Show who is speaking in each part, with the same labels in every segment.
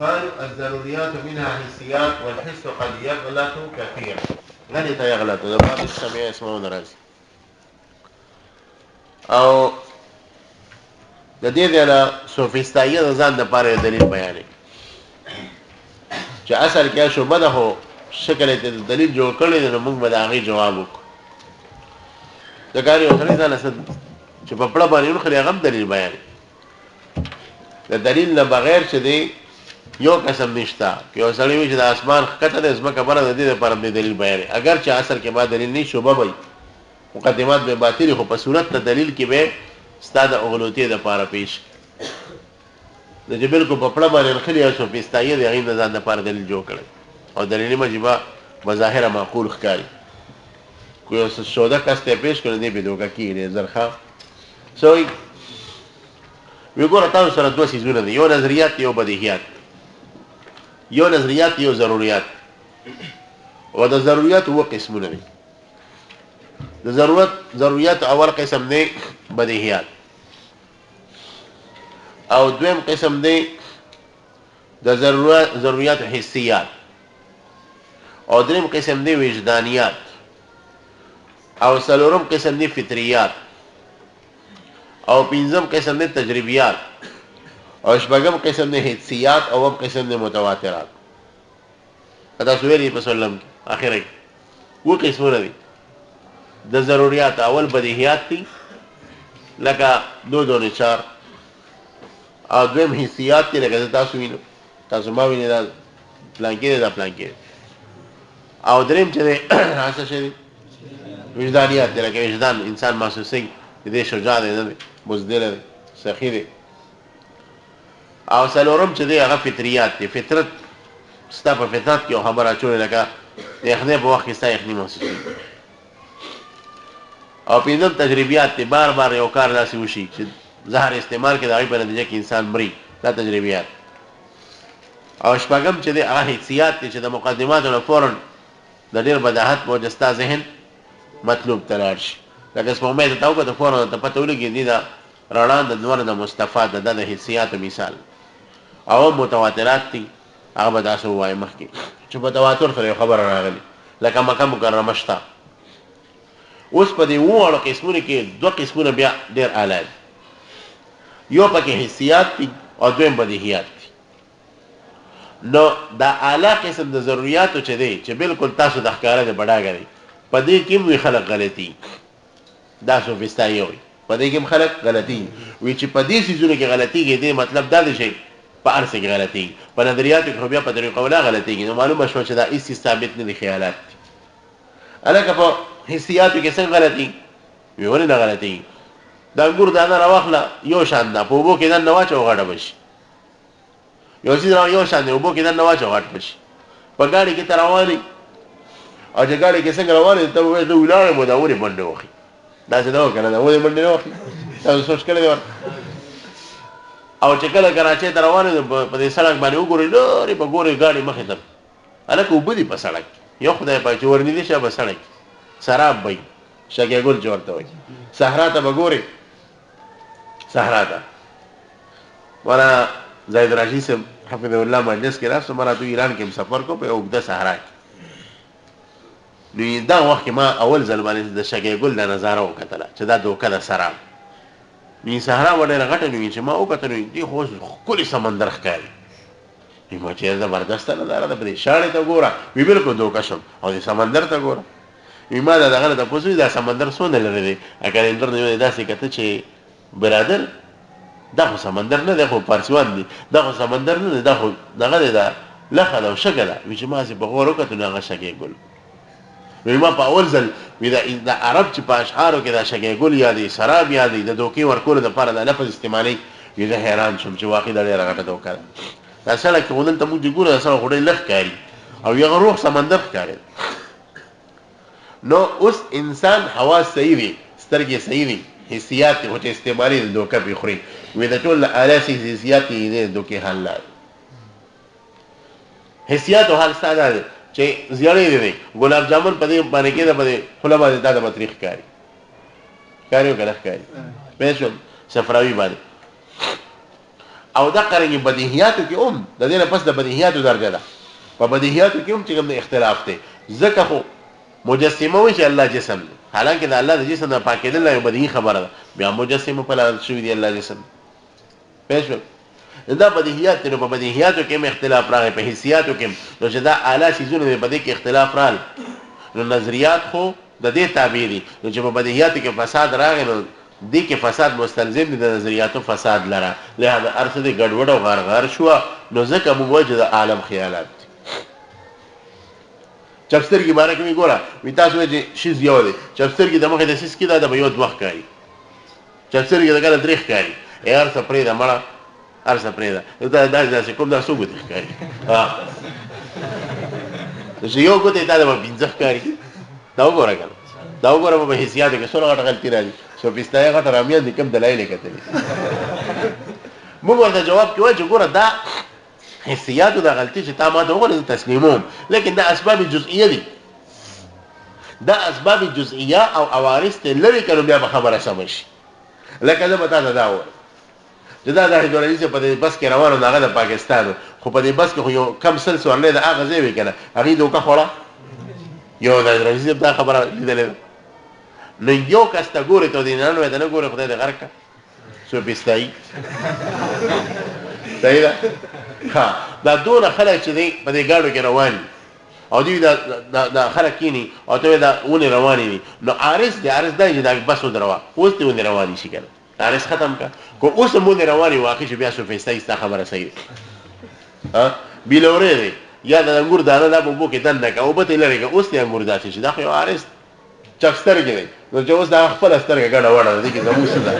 Speaker 1: قالوا الضروريات منها حسيات والحس قد يغلط كثيرا. غني ته يغلط د بعض السميع اسمه ناراضي او د دې د سوفیستایي د ځان د پاره دلیل بیانې چې اصل کې شوبه ده هو شکل ته دلیل جوړ کړی نو موږ به د هغې جواب وکړو د کار یو سړی ځان چې په پړه باندې ونخلي هغه هم دلیل بیانې د دلیل نه بغیر چې دی یو قسم نشته که یو سړی وي چې د اسمان ښکته دی ځمکه بره د دې دپاره د دلیل بیانې اگر چې اصل کې ما دلیل نه شوبه وي مقدمات به باطلې خو په صورت د دلیل کې به ستا د اغلوطې دپاره پیش د چې بلکل په پړه باندې نښلي او سوفیستایي د هغې د ځان دپاره دلیل جوړ کړی او دلیلي مجیبه بظاهره معقول ښکاري که یو شوده کس ته پیش کړو دی به دوکه کېږي ډېر زر ښه څه وایي وی ګوره تاسو سره دوه څیزونه دي یو نظریات یو بدیهیات یو نظریات یو ضروریات او د ضروریات اوه قسمونه دي د ضروریات اول قسم دی بدیهیات او دویم قسم دی د ضروریات حسیات او دریم قسم دی وجدانیات او څلورم قسم دی فطریات او پنځم قسم دی تجربیات او شپږم قسم دی حسیات او اووم قسم دی متواترات تاسو ویلي په سلم کې اخره کې اووه قسمونه دي د ضروریات اول بدیهیات دي لکه دو نه چار او دویم حسیات دي لکه تاسو وینو تاسو ما وینئ دا پلانکې دی دا پلانکې دی او دریم چې دی څه شی دی وجدانیات دی لکه وجدان انسان محسوسوي د دې شجاع دی نه دی بزدله دی سخي دی او څلورم چې دی هغه فطریات دی فطرت ستا په فطرت کې یو خبره اچولې لکه د یخنۍ په وخت کې ستا یخني محسوسوي او پنځم تجربیات دی بار بار یو کار داسې وشي چې زهر استعمال کې د هغې په نتیجه کې انسان مري دا تجربیات او شپږم چې دی هغه حسیات دی چې د مقدماتو نه فورا د ډېر بداحت موجه ستا ذهن مطلوب ته لاړ شي لکه سپوږمۍ ته ته وکړه فورا ته پته ولګي دي د رڼا د نور د مستفاد د د حسیاتو مثال او متواترات دي هغه به داسې ووایي مخکې چې په تواتر سره یو خبره راغلي لکه مکه مکرمه شته اوس په دې اووه قسمونو کې دوه قسمونه بیا ډېر اعلی دي یو پکې حسیات دي او دویم بدیهیات دي نو دا اعلی قسم د ضروریاتو چې دی چې بلکل تاسو د ښکاره د بډاګه دی په دې کې هم وي خلک غلطي دا سوفیستایي وي په دې کې هم خلک غلطي وي چې په دې څیزونو کې غلطېږي دې مطلب دا دی چې په هر څه کې غلطېږي په نظریاتو کې خو بیا په طریقه ولا غلطېږي نو معلومه شوه چې دا هېڅ ثابت نه دي خیالات دي هلکه په حسیاتو کې څنګه غلطېږي وي ولې نه غلطېږي د انګور دانه راواخله یو شان ده په اوبو کې دننه واچوه غټه به شي یو څیز یو شان دی اوبو کې دننه واچوه غټ به شي په ګاډي کې ته روانې او چې ګاډي کې څنګه روانې ته ووایې زه ولاړ یم دا ولې منډې وخي داسې نه وه که نه دا ولې منډې نه وخي تاسو سوچ کړی دی او چې کله کراچۍ ته روان یې په دې سړک باندې وګورئ لرې به ګورئ ګاډي مخې ته هلکه اوبه دي په سړک یو خدای پاک چې ورنږدې شه به سړک سراب به وي شګې ګل چې ورته وایي صحرا ته به ګورئ صحرا ته مولانا زاهد راشي صاحب حفظه الله مجلس کې راستو ما راته ایران کې هم سفر کو په اوږده صحرا کې نو دا وخت کې ما اول ځل باندې د شګې ګل د نظاره وکتله چې دا دوکه ده سراب نو صحرا به ډېره غټه نو چې ما وکتل نو دې خو ښکلي سمندر ښکاري ما چې زبردسته نظاره ده په دې شاړې ته ګوره وي بلکل دوکه شم او دې سمندر ته ګوره وي ما دا دغه نه تپوس وي دا سمندر څونه لرې دی کلندر نه مې داسې کته چې برادر دا خو سمندر نه دی خو پارسیوان دی دا خو سمندر نه دی دا خو دغه دی دا لخه ده او شګه ده وي چې ما هسې په غور وکتل نو هغه شګې ګل وی ما په اول ځل وی د عرب چې په اشعارو کې دا شګې ګل یادي سراب یادي د دوکې ورکولو دپاره دا لفظ استعمالوي وی زه حیران شوم چې واقع دا ډېره غټه دوکه ده دا سړک کې خو دلته موږ چې ګورو دا سړک خو ډېر لږ ښکاري او یغه روغ سمندر ښکاري نو اوس انسان حواس صحیح دي سترګې صحیح دي حسیات دي خو چې استعمالي د دوکه پې خوري وی د ټول الاسي حسیات دي د دوکې حل لا حسیاتو حال ستا دا دی چې زیړې دی ګلاب جامن په دې باندې کېده په دې خوله باندې دا د بطریق ښکاري ښکاري او که نه ښکاري پوه شوم صفراوي باندې او دا قرنګ بدیهیاتو کې د دې نه پس د بدیهیاتو درجه ده په بدیهیاتو کې چې کوم اختلاف دی ځکه خو مجسمه وایي چې الله جسم دی حالانکه د الله د جسم نه پاکېدل یو بدیهي خبره ده بیا مجسمه په لاره شوي دی الله جسم پېښ دا بدیهیات نو په بدیهیاتو کې اختلاف راغی په حسیاتو کې نو چې دا اعلی سيزونه په دې کې اختلاف رال نو نظریات خو د دې تابع دي نو چې په بدیهیاتو کې فساد راغی نو دې کې فساد مستلزم دي د نظریاتو فساد لره لهدا ارث دې ګډوډ او غرغر شو نو ځکه موجود عالم خیالات چپستر کی باره کې ګوره وی تاسو چې شیز یو دی چپستر کی د مخه د سیس کې دا د یو دوه کاری چپستر کی د ګل درېخ کاری یار سپری دا مړه ار سپری دا دا کوم دا سوګو دی کاری ها چې یو کوته دا د بنځخ کاری دا وګوره کله دا وګوره په حسیات کې سره غټ غلطی راځي سو پستای غټ رامیان دي کوم دلایل کتلی مو ورته جواب کوي چې ګوره دا حسیات دا غلطی چې تا ما ته وګوره تسلیموم لیکن دا اسباب جزئیه دي دا اسباب جزئیه او عوارض ته لري کړو بیا خبره سم شي لکه دا پتا دا و چې دا د هیدرولایز په دې بس کې روانو دغه د پاکستان خو په دې بس کې یو کم سل سورلې د هغه ځای وی کنه هغه دوکه خوړه یو د هیدرولایز دا خبره لیدلې نو یو کسته ګوره ته دې نه نو ګوره خدای دې غرقه سو پستای صحیح ده ها دا دون خلک چې په دې گاډو کې روان او دی دا خلک کینی او ته دا ونی رواني دي نو عارض دی عارض دی چې دا بس ودروا اوس ته ونی رواني شي کنه عارض ختم کا کو اوس مونږ رواني واقع چې بیا سو پستای ستا خبره صحیح ها بیلوره دی یا د انګور دانه دا په بو کې دنه کا او به لري کا اوس ته انګور داسې چې دا خو عارض چکستر کې دی نو چې اوس دا خپل سترګه ګډه وړه دي کې زموږ څه ده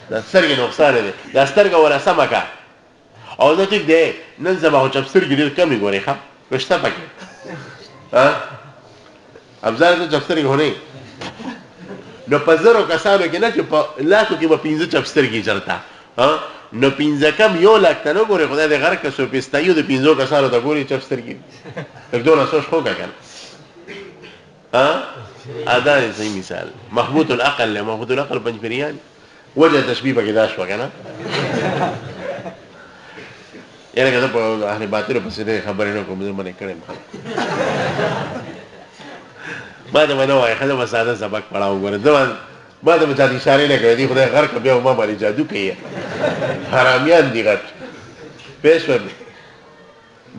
Speaker 1: دا سترګې نقصان دی دا سترګه ولا سمکا او دا ټیک دی نن زما او چپسترګې ډېر کمې ګوري ښه پښته پکې ها ابزار ته چپسترګې هونه نو په زرو کسانو کې نه چې په لاکو کې به 15 چپسترګې چرتا ها نو 15 کم یو لاک ته نه ګوري خدای دې غر که سو پستایو د 15 کسانو ته ګوري چپسترګې دغه سوچ خو کنه ها ادا صحیح مثال محمود العقل پنځپریان وجه تشبیه پکې دا شو کنه یاره کله په اهل باطل په څیر خبرې نه کوم زمونه کړم بعد ما نو خدای په ساده سبق پڑھاو غره ځوان بعد ما ځان اشاره نه کوي خدای غر کبه ما باندې جادو کوي حرامیان دي غټ پېښور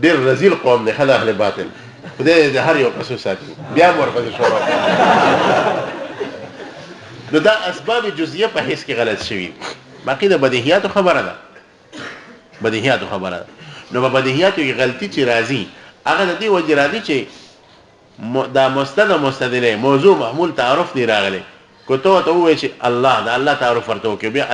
Speaker 1: ډېر رزیل قوم نه خدای اهل باطل خدای دې هر یو قصو ساتي بیا ورپسې شروع نو دا اسباب جزئیه په هیڅ کې غلط شوی باقی د بدیهیاتو خبره ده نو په بدیهیاتو کې غلطی چې راځي هغه د دې وجه راځي چې دا مستدله موضوع محمول تعارف دی راغلی کو ته وایي چې الله دا الله تعارف ورته کوي بیا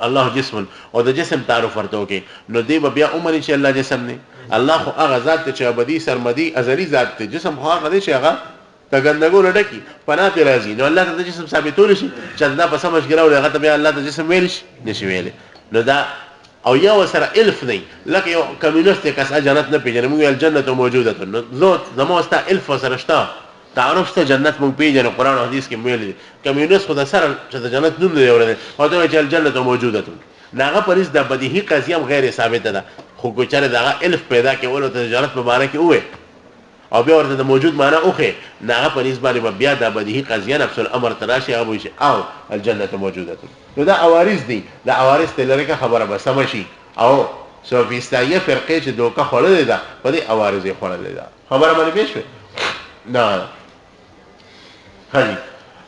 Speaker 1: الله جسم او د جسم تعارف ورته کوي نو دی بیا عمر چې الله جسم نه الله خو هغه ذات چې ابدي سرمدي ازلی ذات ته جسم خو هغه دی چې هغه تګندګو لډکی پناه ته راځي نو الله ته جسم ثابتول شي چې دا په سمج ګراو هغه ته بیا الله ته جسم ویل شي نشي ویل نو دا او یو سره الف دی لکه یو کمیونست کس جنت نه پیژنې موږ الجنت موجوده نو زه زمو استا الف سره شته تعارف ته جنت موږ پیژنې قران او حدیث کې ویل دي کمیونست خو د سره چې جنت نوم دی ورته او ته چې الجنت موجوده ناغه پرېز د بدیهی قضیه غیر ثابته ده خو ګوچره دغه الف پیدا کول ته جنت مبارک وې او بیا ورته د موجود معنی اوخه ناغه پرېز باندې بیا د بدیهی قضیه نفس الامر تراشي او شي او الجنت موجوده نو دا عوارض دي دا عوارض ته لره خبره به سم شي او سوفیستایه فرقه چې دوکه خړلې ده په دې عوارض یې خړلې ده خبره باندې پېښ نه هلي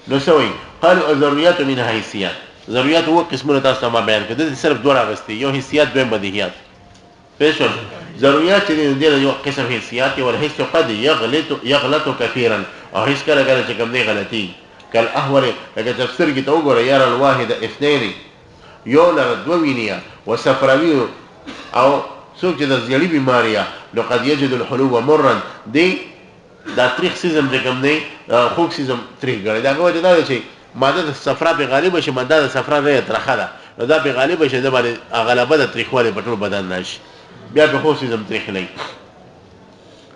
Speaker 1: نو سوي قالوا الذريات من حيثيات ضرورت هو قسمونه تاسو ما بیان کړل صرف دوه راغستي یو حسيات به بدیهیات پېښ ضرورت چې دې یو قسم حسيات او الحس قد يغلط كثيرا او هیڅ کله کله چې کوم دی غلطي کل احور لکه تفسیر کې ته وګوره یار الواحد اثنين یو لر دو وینیا وسفروي او څوک چې د زیړی بیماریا نو قد يجد الحلو مرا دی دا تاریخ سیزم چې کوم دی خوک سیزم تاریخ غړي دا وجه دا چې ماده د صفرا په غالب شي ماده د صفرا نه ترخه ده نو دا په غالب شي د باندې غلبه د تاریخوالي په ټول بدن نشي بیا په خو سیزم تاریخ نه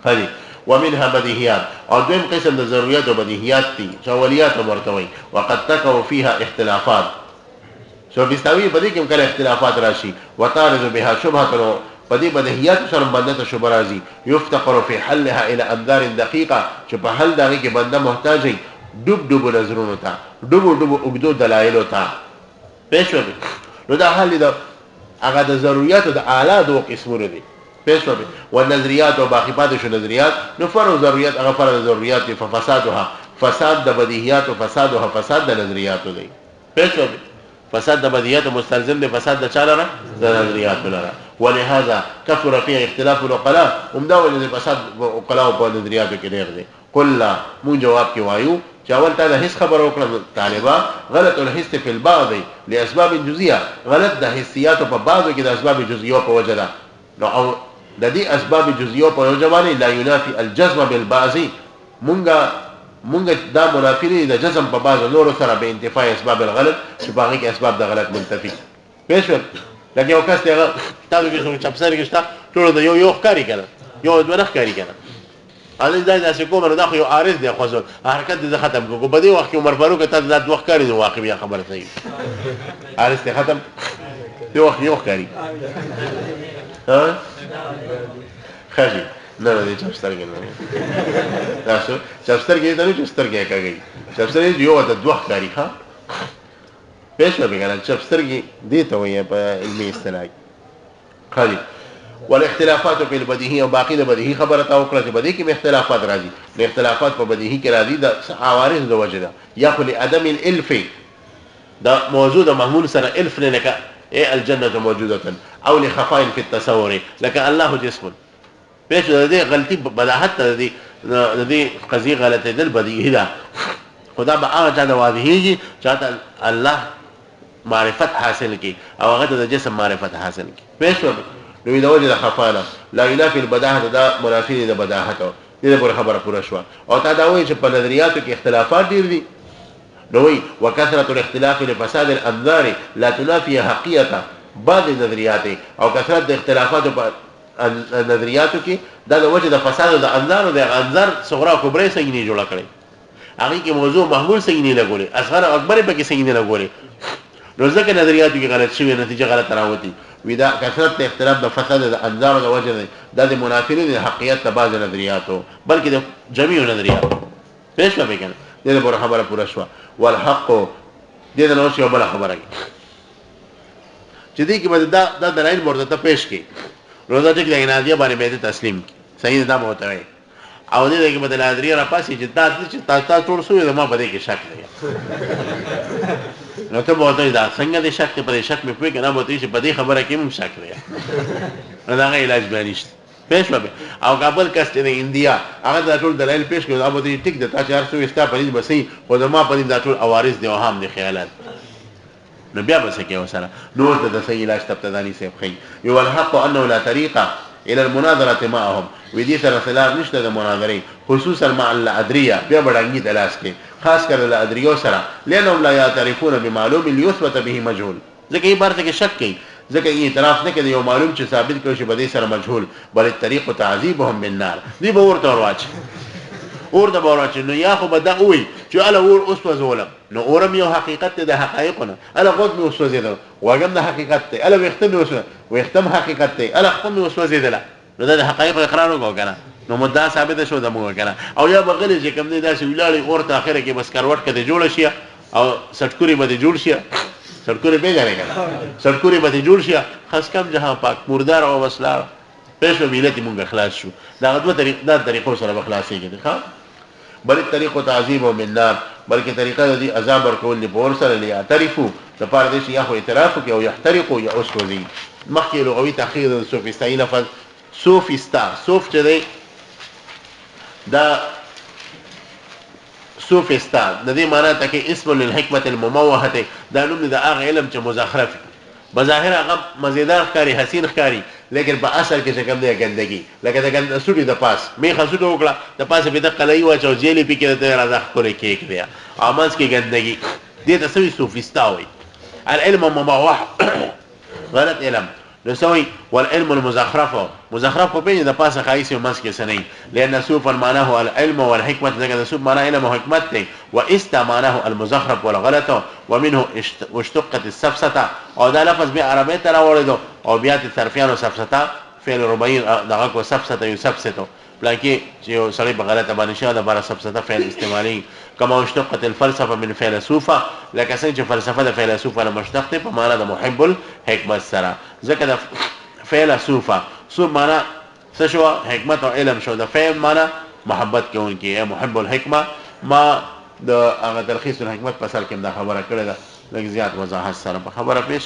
Speaker 1: هدي ومنها بديهيات او دویم قسم د ضروريات او بديهيات دي شاوليات مرتوي وقد تقع فيها اختلافات سوفیستاوی په دې کې کله اختلافات راشي وتعرض بها شبهه په دې بدیهیات سره باندې شبهه راځي یفتقر في حلها الى انذار دقيقه چې په حل دغه کې بنده محتاج وي ډوب نظرونو ته ډوب وګدو دلایل ته پېښو نو دا حل دا هغه د ضرورت د اعلی دو قسمونه دي پېښو او نظریات او باقیات شو نظریات نو فرض ضرورت هغه فرض ضرورت فسادها فساد د بدیهیات او فسادها فساد د نظریات دی پېښو فساد د بدیهیات مستلزم دی فساد د چا لره د نظریات لره ولهذا كثر فيه اختلاف العقلاء دا ولې فساد عقلاء په نظریاتو کې ډېر دی قل مو جواب کې وایو چاول ته هیڅ خبر وکړه طالبا غلط الحس في البعض لاسباب جزئيه غلط د حسيات په بعضو کې د اسباب جزئيه په وجه ده نو او د دې اسباب جزئيه په وجه باندې لا ينافي الجزم بالبعض مونږ دا منافي دي د جزم په بعض نور سره به انتفاع اسباب الغلط چې باقي کې اسباب د غلط منتفي پېښ لکه یو کس ته تاسو کې څنګه چپسر کې شته ټول د یو ښکاری کنه یو دوه ښکاری کنه علي داسې کوم نه دا خو یو عارض دی خو حرکت دې ختم کو په دې وخت کې عمر فاروق ته د دوه ښکاری نو واقع بیا خبره صحیح عارض ته ختم یو ښکاری ها خاجي نه دې چپسر کې نه تاسو چپسر کې ته چپسر کې کوي چپسر یو د دوه ښکاری ښا پېښه به کنه چپسر کې دې ته وایي په علمي اصطلاح خالي والاختلافات في البديهي او باقي د بديهي خبره تا وکړه چې بديهي کې اختلافات راځي د اختلافات په بديهي کې راځي د عوارض د وجه یا خو لعدم الالف دا موجوده محمول سره الف لك ايه الجنه موجوده او لخفاء في التصور لك الله جسم پېښ دې غلطي بداحت دې قضيه غلطه دل بديهي ده خدا به هغه چا د واضحيږي چاته الله معرفت حاصل کی او هغه د جسم معرفت حاصل کی پېښ نو دا وجه د خفاله لا ينافي البداهه دا منافي د بداهت دې پر خبره پوره شو او تا دا وایي چې په نظریاتو کې اختلافات ډیر دي نو وي وکثرت الاختلاف لفساد الانظار لا تنافي حقيقه بعض النظريات او کثرت د اختلافات په نظریاتو کې دا د وجه د فساد د انظار او د انظار صغرا او کبرى څنګه نه جوړ کړي هغه کې موضوع محمول څنګه نه لګولې اصغر او اکبر به کې څنګه نه لګولې نو ځکه نظریاتو کې غلط شوی نتیجه غلط راوتی ودا کثرت اختلاف د فساد د انظار د وجه د منافی د حقیقت ته بعض نظریاتو بلکې د جميع نظریاتو پېښ به کنه دې په خبره پوره شو والحق دې نو شی بل خبره چې دې کې به دا دلایل ورته پېښ کی روزه چې د انادیه باندې به تسلیم صحیح دا به وته او دې کې به د نادری را پاسې چې تا ټول سوې ما په دې کې شک دی نو ته به دا څنګه د شک په شک مې پوي کنه به چې په دې خبره کې مم شک دی نو دا علاج به نشته پېښ به او کابل کس د انډیا هغه د ټول دلایل پېښ کړو دا به ټیک د تا 400 استا په دې بسې خو ما په دې دا ټول اوارث دی او هم دي خیالات نو بیا به څه کې وسره نو د صحیح علاج تبتدانی سیب خي یو الحق انه لا طریقه الى المناظره معهم ودي سره خلاف نشته د مناظره خصوصا مع الادريه بیا بڑانګي تلاش کې خاص کر الادريو سره لانهم لا يعترفون بمعلوم ليثبت به مجهول ځکه یې بارته کې شک کوي ځکه یې اعتراف نه کوي یو معلوم چې ثابت کړي چې بده سره مجهول بل طریق تعذيبهم بالنار دی به ورته ورواچ اور د بورچ نو یا خو بدا وي چې الا اور اوس وزولم نو اورم یو حقیقت د حقایقونه الا غوږ مې اوس وزیدل واګم د حقیقت ته الا وختم اوس وختم حقیقت ته الا خپل اوس وزیدل نو د حقایق اقرار وکړه نو مدعا ثابت شو د موږ کنه او یا بغل چې کوم نه داسې ولاړی اور ته اخره کې بس کروټ کده جوړ شي او سټکوري به جوړ شي سټکوري به ځای کنه سټکوري به جوړ شي خاص کم جهان پاک مردار او وسلار پېښ ملت مونږ خلاص شو دا دوه طریقو سره خلاصي کېږي ښا بل طریقو تعذيب او منار بلکې طریقه دي عذاب ورکول له بور سره لیا تعریفو د پاره دي یا خو اعتراف کوي او يحترقوا یا اسوذي مخکې لغوي تحقیق د سوفیستای لفظ سوفیستا سوف چې دی دا سوفیستا د دې معنی ته کې اسم للحکمت المموهه دا نوم د هغه علم چې مزخرف بظاهر هغه مزیدار ښکاری حسین ښکاری لیکن په اصل کې څه کوم دی ګندګي لکه د ګند سټي د پاس می خسوټ وکړه د پاسه به د قلعي واچو جیلی پکې د راځه خوري کېک دی امانس کې ګندګي دې ته سوي سوفیستا وي العلم مموه غلط علم نو سوي والعلم المزخرف مزخرف په پېژنې د پاسه خایس او مس کې سنئ لأن سوفا معناه العلم والحكمة ځکه سوف معناه علم او حکمت دی واست معناه المزخرف والغلط ومنه اشتقت السفسطه او دا لفظ به عربی ته راوړل او بیا د صرفیانو سفسطه فعل رباعي دغه کو سفسطه یسفسطو بلکې چې یو سړی په غلطه باندې شاده بار سفسطه فعل استعمالي كما اشتقت الفلسفه من فيلسوفه لکه څنګه چې فلسفه د فیلسوفه نه مشتق ده په معنا د محب الحکمت سره ځکه د فیلسوفه سو معنا څه شو حکمت او علم شو د فعل معنا محبت کوونکی محب الحکمه ما د هغه تلخیص الحکمت په سر کې دا خبره کړې ده لږ زیات وضاحت سره په خبره پیش